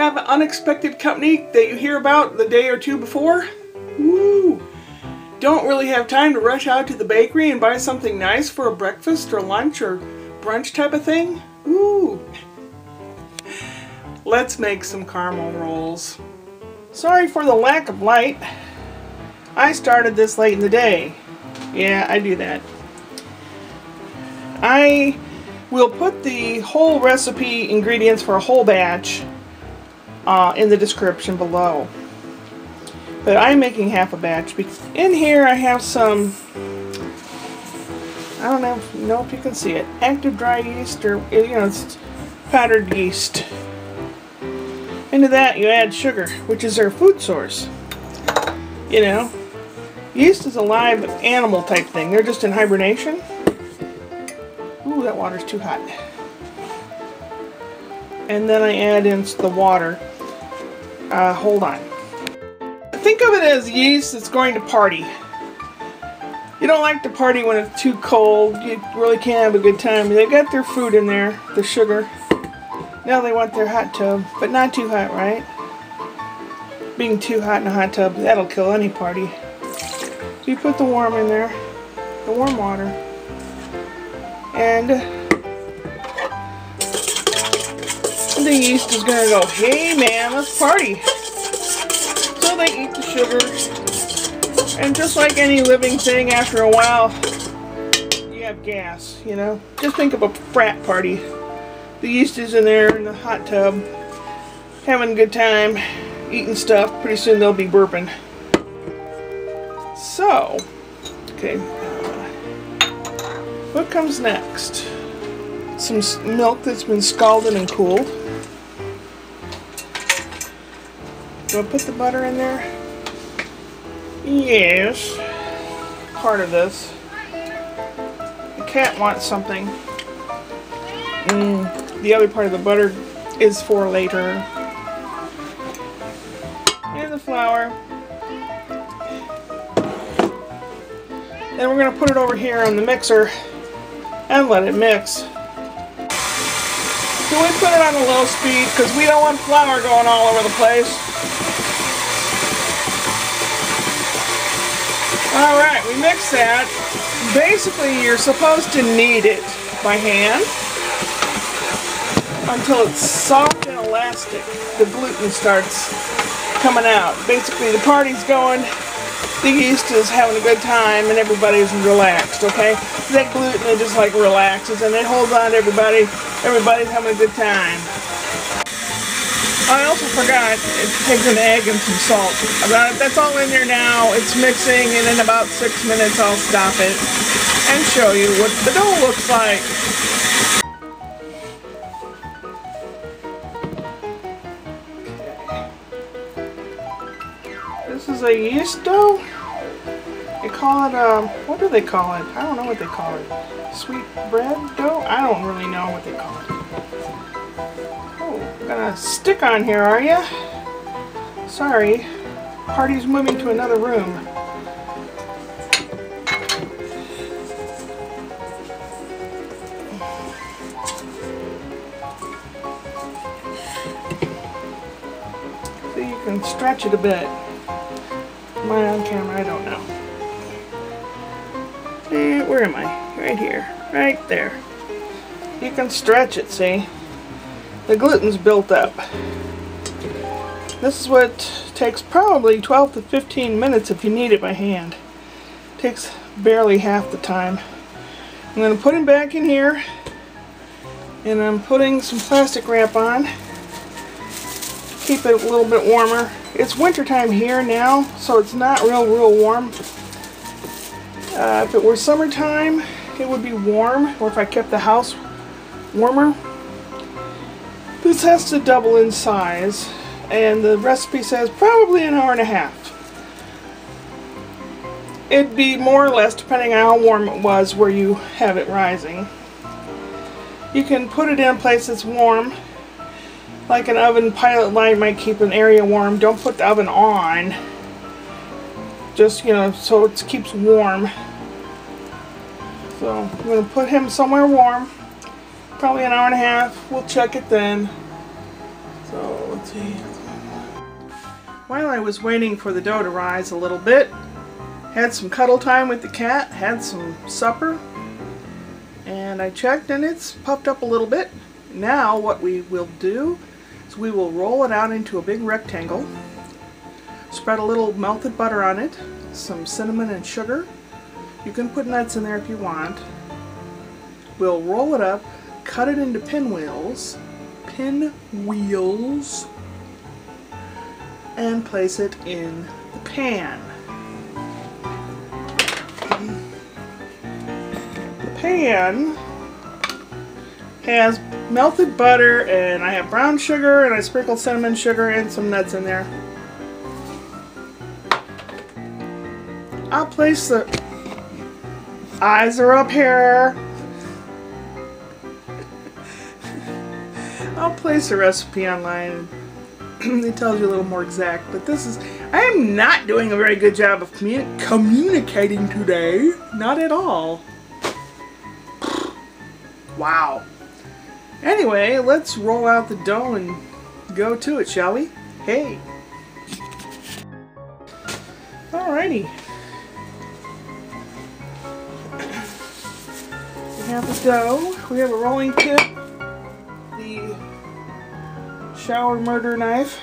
Have an unexpected company that you hear about the day or two before? Woo! Don't really have time to rush out to the bakery and buy something nice for a breakfast or lunch or brunch type of thing? Woo! Let's make some caramel rolls. Sorry for the lack of light. I started this late in the day. Yeah, I do that. I will put the whole recipe ingredients for a whole batch in the description below. But I'm making half a batch because in here I have some, I don't know if you can see it, active dry yeast, or it's powdered yeast. Into that you add sugar, which is our food source. Yeast is a live animal type thing. They're just in hibernation. Ooh, that water's too hot. And then I add in the water. Hold on. Think of it as yeast that's going to party. You don't like to party when it's too cold. You really can't have a good time. They got their food in there, the sugar. Now they want their hot tub, but not too hot, right? Being too hot in a hot tub, that'll kill any party. So you put the warm in there, the warm water, and the yeast is gonna go, hey man, let's party. So they eat the sugar, and just like any living thing, after a while, you have gas, Just think of a frat party. The yeast is in there in the hot tub, having a good time, eating stuff. Pretty soon they'll be burping. So, okay, what comes next? Some milk that's been scalded and cooled. Do I put the butter in there? Yes. Part of this. The cat wants something. The other part of the butter is for later. And the flour. Then we're going to put it over here on the mixer and let it mix. So we put it on a low speed because we don't want flour going all over the place. Alright, we mix that. Basically, you're supposed to knead it by hand until it's soft and elastic. The gluten starts coming out. Basically, the party's going, the yeast is having a good time, and everybody's relaxed, okay? That gluten, it just like relaxes, and it holds on to everybody. Everybody's having a good time. I also forgot, it takes an egg and some salt. That's all in there now. It's mixing, and in about 6 minutes I'll stop it and show you what the dough looks like. This is a yeast dough. They call it, what do they call it? I don't know what they call it. Sweet bread dough? I don't really know what they call it. Oh, gonna stick on here, are ya? Sorry. Party's moving to another room. So you can stretch it a bit. Am I on camera? I don't know. Where am I? Right here. Right there. You can stretch it, see? The gluten's built up. This is what takes probably 12 to 15 minutes if you knead it by hand. Takes barely half the time. I'm going to put him back in here, and I'm putting some plastic wrap on. Keep it a little bit warmer. It's wintertime here now, so it's not real warm. If it were summertime, it would be warm, or if I kept the house warmer. This has to double in size, and the recipe says probably an hour and a half. It'd be more or less depending on how warm it was where you have it rising. You can put it in a place that's warm, like an oven. Pilot light might keep an area warm. Don't put the oven on. Just, so it keeps warm. So I'm going to put him somewhere warm. Probably an hour and a half. We'll check it then. So Let's see. While I was waiting for the dough to rise a little bit, had some cuddle time with the cat, had some supper, and I checked and it's puffed up a little bit. Now what we will do is we will roll it out into a big rectangle, spread a little melted butter on it, some cinnamon and sugar. You can put nuts in there if you want. We'll roll it up, cut it into pinwheels, and place it in the pan. The pan has melted butter, and I have brown sugar, and I sprinkled cinnamon sugar and some nuts in there. I'll place the eyes are up here. I'll place the recipe online. It tells you a little more exact, but this is, I am not doing a very good job of communicating today. Not at all. Wow. Anyway, let's roll out the dough and go to it, shall we? Hey. Alrighty. We have the dough. We have a rolling pin. The shower murder knife,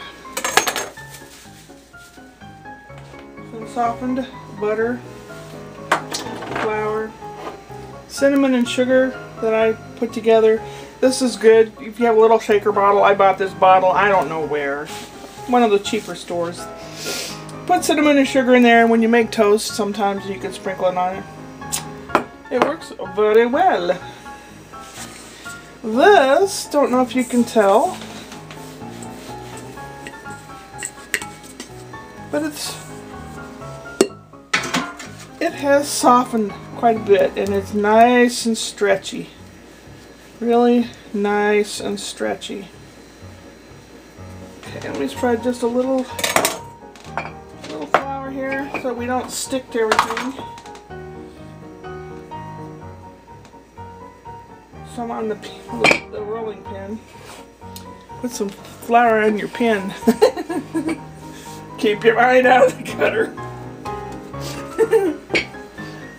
some softened butter, flour, cinnamon and sugar that I put together. This is good if you have a little shaker bottle. I bought this bottle, I don't know where, one of the cheaper stores. Put cinnamon and sugar in there, and when you make toast, sometimes you can sprinkle it on it. It works very well. This, don't know if you can tell, but it has softened quite a bit, and it's nice and stretchy. Really nice and stretchy. Okay, let me spread just a little flour here so we don't stick to everything. Some on the rolling pin. Put some flour on your pin. Keep your eye out of the cutter.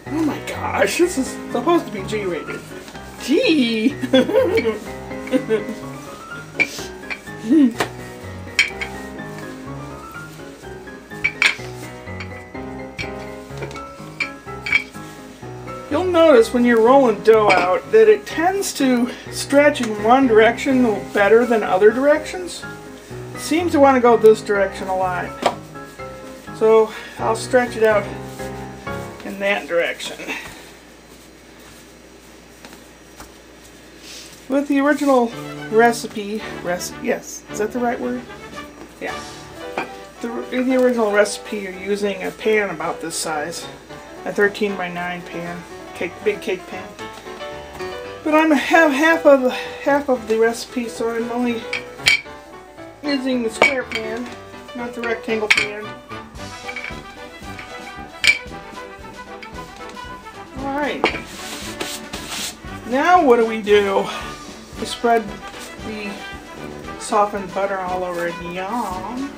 Oh my gosh, this is supposed to be G-rated. G! You'll notice when you're rolling dough out that it tends to stretch in one direction better than other directions. It seems to want to go this direction a lot. So I'll stretch it out in that direction. With the original recipe, yes, is that the right word? Yeah. In the original recipe, you're using a pan about this size, a 13 by 9 pan, big cake pan. But I have half of the recipe, so I'm only using the square pan, not the rectangle pan. All right. Now what do? We spread the softened butter all over it. Yum.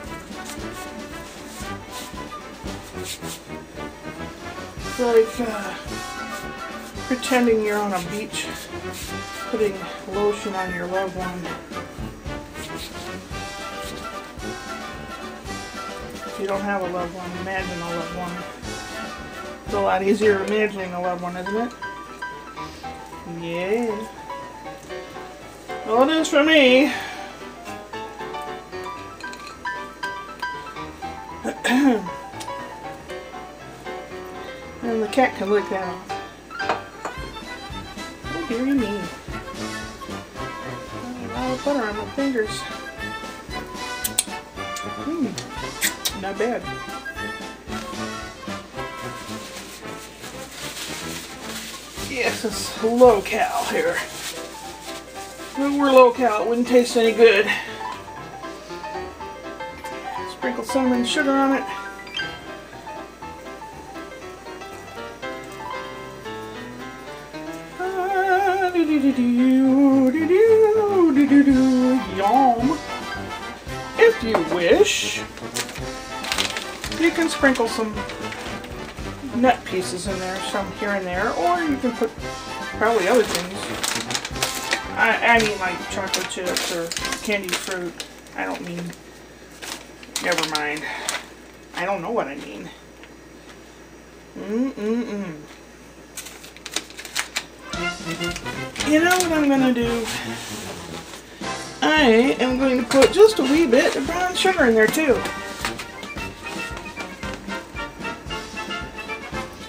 It's like pretending you're on a beach, putting lotion on your loved one. If you don't have a loved one, imagine a loved one. It's a lot easier imagining a loved one, isn't it? Yeah. Well, it is for me. And the cat can lick that off. Oh, dearie me. A lot of butter on my fingers. Not bad. Yes, it's low-cal here. If it were low-cal, it wouldn't taste any good. Sprinkle cinnamon and sugar on it. Yum. if you wish. You can sprinkle some nut pieces in there, some here and there, or you can put probably other things. I mean like chocolate chips or candied fruit. I don't mean, never mind. I don't know what I mean. You know what I'm going to do? I am going to put just a wee bit of brown sugar in there too.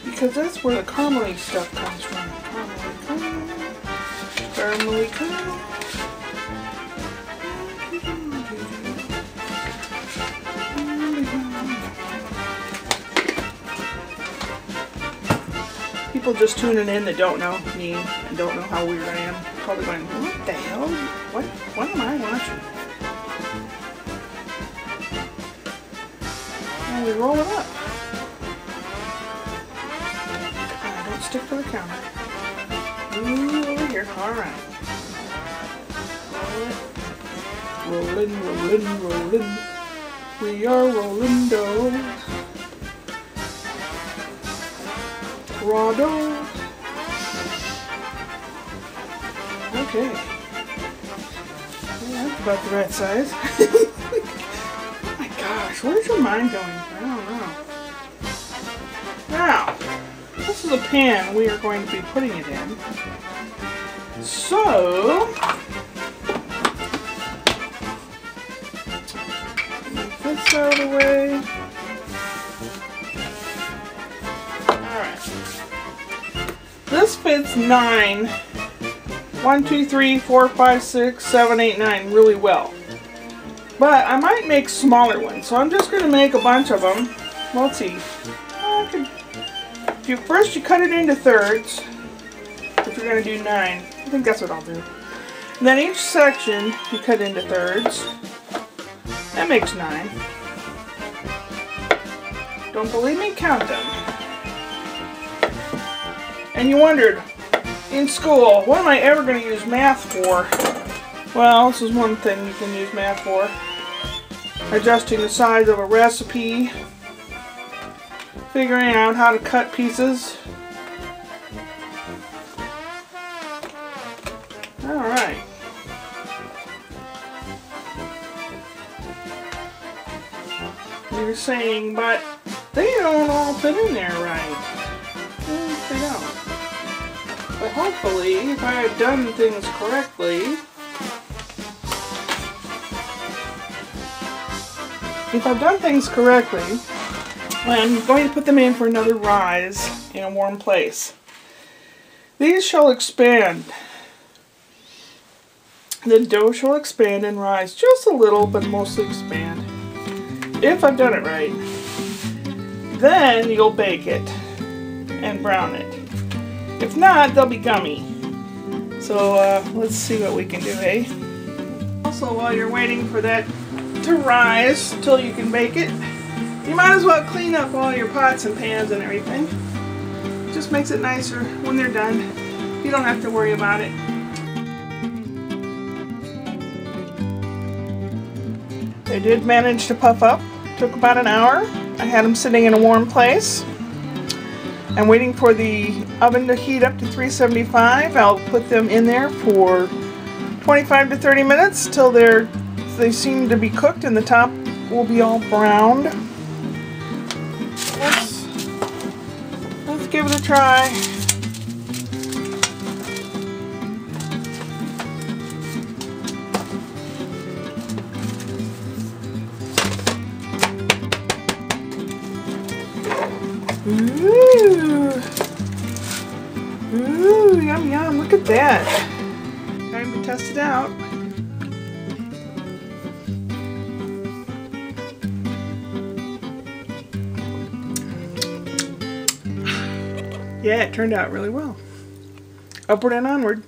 Because that's where the caramely stuff comes from. Caramely caramel. People just tuning in that don't know me and don't know how weird I am, probably going, what the hell? What am I watching? And we roll it up. Don't stick to the counter. Ooh, over here. Alright. Roll it. Rollin', rollin'. We are rolling dough. Raw dough. Okay. Yeah, that's about the right size. Oh my gosh, where's your mind going? I don't know. Now, this is a pan we are going to be putting it in. So, move this out of the way. This fits 9. 1, 2, 3, 4, 5, 6, 7, 8, 9 really well. But I might make smaller ones, so I'm just going to make a bunch of them. Well, let's see. First you cut it into thirds. If you're going to do 9. I think that's what I'll do. And then each section you cut into thirds. That makes 9. Don't believe me? Count them. And you wondered, in school, what am I ever going to use math for? Well, this is one thing you can use math for. Adjusting the size of a recipe. Figuring out how to cut pieces. Alright. You're saying, but they don't all fit in there right. Well, they don't. But hopefully, if I have done things correctly, I'm going to put them in for another rise in a warm place. These shall expand. The dough shall expand and rise just a little, but mostly expand. If I've done it right. Then you'll bake it and brown it. If not, they'll be gummy. So let's see what we can do, eh? Also, while you're waiting for that to rise until you can bake it, you might as well clean up all your pots and pans and everything. It just makes it nicer when they're done. You don't have to worry about it. They did manage to puff up. Took about an hour. I had them sitting in a warm place. I'm waiting for the oven to heat up to 375. I'll put them in there for 25 to 30 minutes till they seem to be cooked and the top will be all browned. Let's give it a try. Ooh, yum yum, look at that. Time to test it out. Yeah, it turned out really well. Upward and onward.